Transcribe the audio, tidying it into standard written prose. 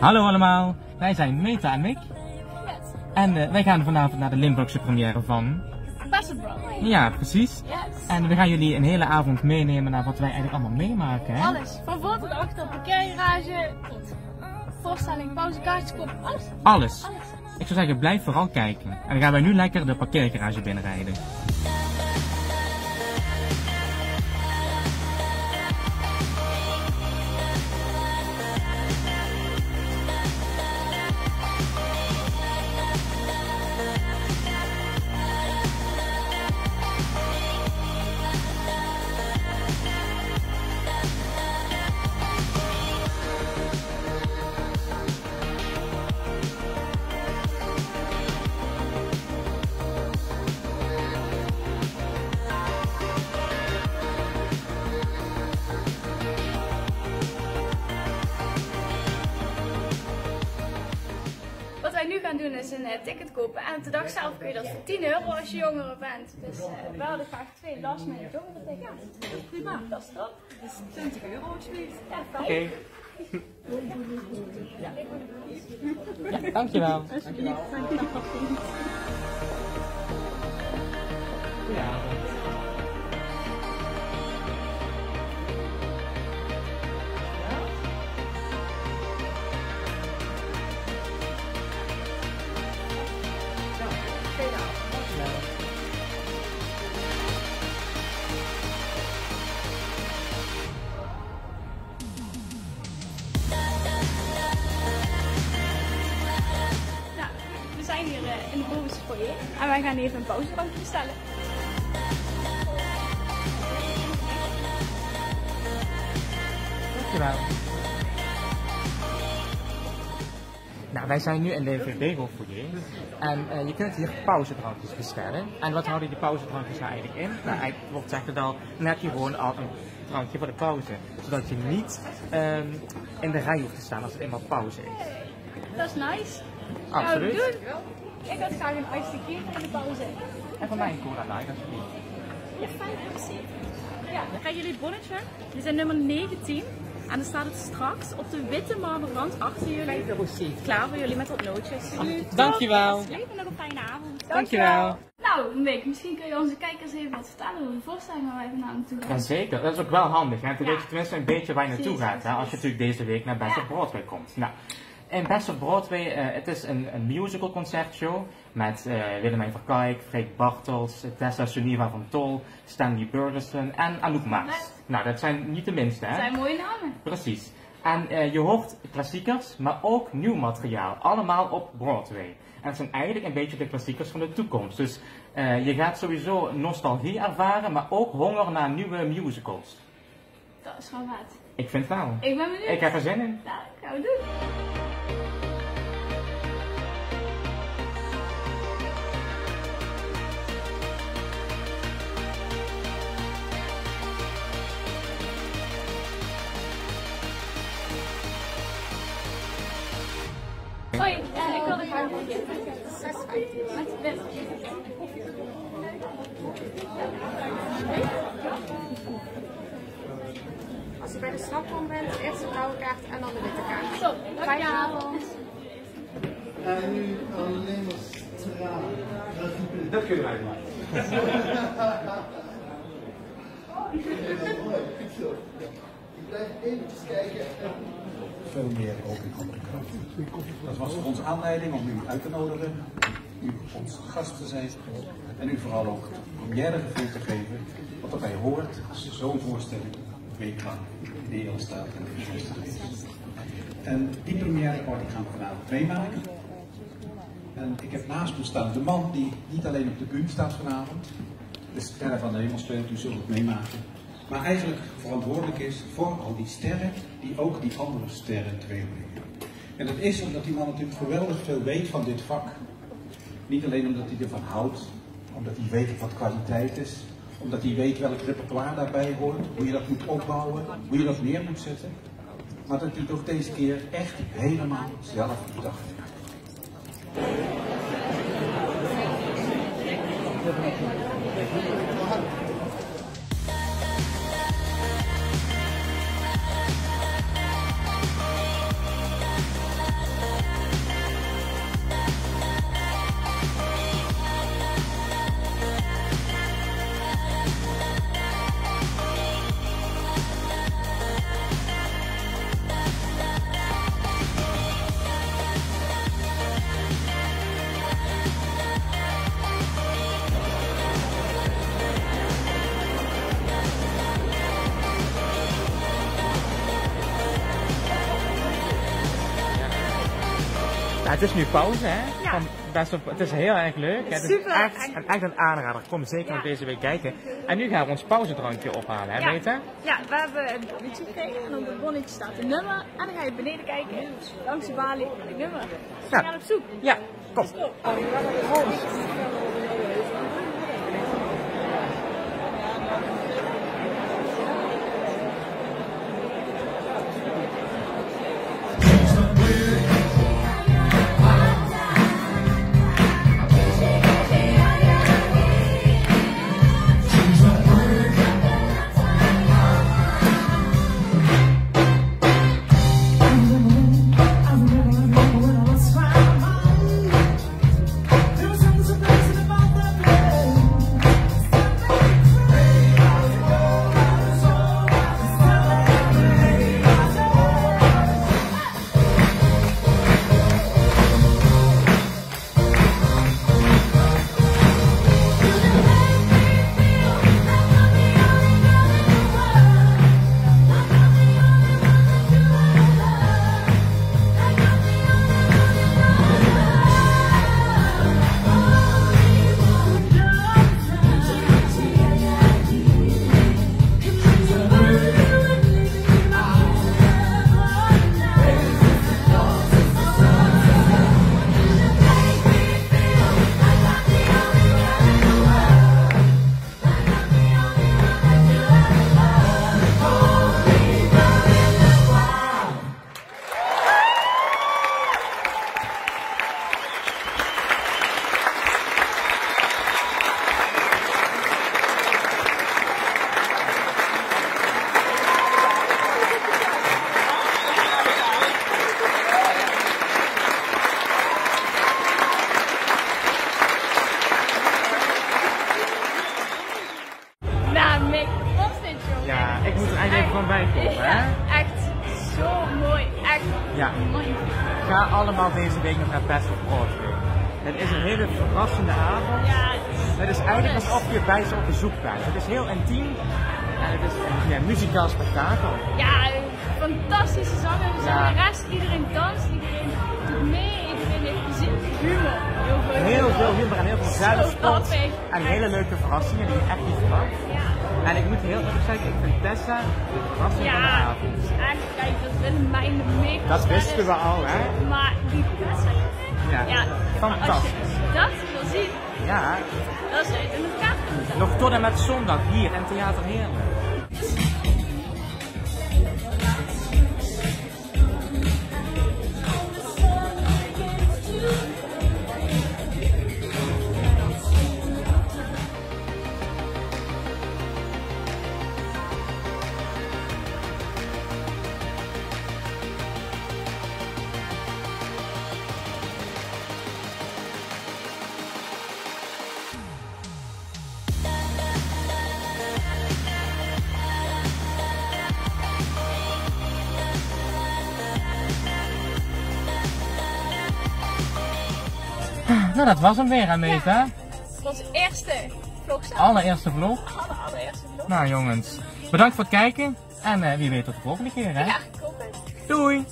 Hallo allemaal, wij zijn Meta en Mick. En wij gaan vanavond naar de Limburgse première van... Bassett Broadway. Ja, precies. Yes. En we gaan jullie een hele avond meenemen naar wat wij eigenlijk allemaal meemaken. Hè? Alles. Van voor tot achter, parkeergarage, tot voorstelling, pauze, kaartjes kopen, alles. Alles. Ik zou zeggen, blijf vooral kijken. En dan gaan wij nu lekker de parkeergarage binnenrijden. Wat wij nu gaan doen is een ticket kopen en op de dag zelf kun je dat voor 10 euro als je jongere bent. Dus we hadden graag 2 last minute jongeren tickets. Dat is prima, dat is top. Dus 20 euro alsjeblieft. Ja, Oké. Ja, dankjewel. Alsjeblieft. Goedenavond. We zijn hier in de bovenste foyer en wij gaan even een pauzebankje bestellen. Dankjewel. Nou, wij zijn nu in de VB-foyer en je kunt hier pauzedrankjes bestellen. En wat houden die pauzedrankjes nou eigenlijk in? Nou, eigenlijk wordt zegt het al, dan heb je gewoon al een drankje voor de pauze. Zodat je niet in de rij hoeft te staan als het eenmaal pauze is. Dat is nice. Absoluut. Gaan we doen. Ik had graag een iced tea in de pauze. En voor mij een cola light alsjeblieft. Ja, fijn precies. Ja, dan krijgen jullie het bonnetje. Dit zijn nummer 19. En dan staat het straks op de witte marmerrand achter jullie. Klaar voor jullie met wat nootjes. Dankjewel. Alsjeblieft, nog een fijne avond. Dankjewel. Nou, Mick, misschien kun je onze kijkers even wat vertellen over de voorstelling waar wij vanavond naartoe gaan. Jazeker, dat is ook wel handig. Hè? Dan weet je tenminste een beetje waar je naartoe Precies, gaat. Hè? Als je natuurlijk deze week naar Bassett Broadway komt. Nou, in Bassett Broadway, het is een musical concertshow met Willemijn Verkijk, Freek Bartels, Tessa Suniva van Tol, Stanley Burleson en Anouk Maas. Nou, dat zijn niet de minste, hè? Dat zijn mooie namen. Precies. En je hoort klassiekers, maar ook nieuw materiaal. Allemaal op Broadway. En het zijn eigenlijk een beetje de klassiekers van de toekomst. Dus je gaat sowieso nostalgie ervaren, maar ook honger naar nieuwe musicals. Dat is gewoon wat. Ik vind het wel. Ik ben benieuwd. Ik heb er zin in. Nou, dat gaan we doen. Hoi, ik wilde graag een beetje met wit. Als je bij de strafkom bent, eerst de blauwe kaart en dan de witte kaart. Zo, fijne avond. En nu alleen maar stralen. Dat kunnen wij doen. Ik blijf eventjes kijken. Veel meer ook in andere kranten. Dat was onze aanleiding om u uit te nodigen, u ons gast te zijn en u vooral ook het premièregevoel te geven wat erbij hoort als zo'n voorstelling weeklang in de wereld staat en bevestigd is. En die première gaan we vanavond meemaken. En ik heb naast me staan de man die niet alleen op de bühne staat vanavond, de sterren van de hemel speelt, u zult het meemaken, maar eigenlijk verantwoordelijk is voor al die sterren die ook die andere sterren tweebrengen. En dat is omdat die man natuurlijk geweldig veel weet van dit vak. Niet alleen omdat hij ervan houdt, omdat hij weet wat kwaliteit is, omdat hij weet welk repertoire daarbij hoort, hoe je dat moet opbouwen, hoe je dat neer moet zetten. Maar dat hij het ook deze keer echt helemaal zelf bedacht heeft. Nou, het is nu pauze, hè? Ja. Het is heel erg leuk. Het is Super. echt een aanrader. Kom zeker nog deze week kijken. En nu gaan we ons pauzedrankje ophalen, hè, Ja. Meta? Ja, we hebben een bonnetje gekregen en op het bonnetje staat een nummer. En dan ga je beneden kijken, langs de balie, het nummer. Dus we gaan op zoek. Ja, kom. Ja, ik moet er eigenlijk even gewoon bij komen, hè? Ja, echt zo mooi. Echt Ja. mooi. Ga allemaal deze week nog naar Best of Broadway. Het is een hele verrassende avond. Ja, Het is eigenlijk alsof je bij ze op bezoek bent. Het is heel intiem. En het is een muzikaal spektakel. ja, fantastische zangers. Ja. Zangeres, iedereen danst, iedereen doet mee, iedereen heeft plezier. Humor. Heel veel humor en heel veel Zo zelfspot. grappig. En hele leuke verrassingen die je echt niet verwacht. Ja. En ik moet heel eerlijk zeggen, ik vind Tessa de verrassing van de Ja, avond. dus eigenlijk, kijk, dat Willemijn de meester Dat wisten we al, hè? Maar die Tessa, Ja, ja, fantastisch. als je dat wil zien, Ja, dan zit je in elkaar. nog tot en met zondag hier in Theater Heerlen. Nou, dat was hem weer, Ameta. Onze eerste vlog zelf. Allereerste vlog. Allereerste vlog. Nou jongens, bedankt voor het kijken. En wie weet tot de volgende keer, hè? Ja, kom eens. Doei!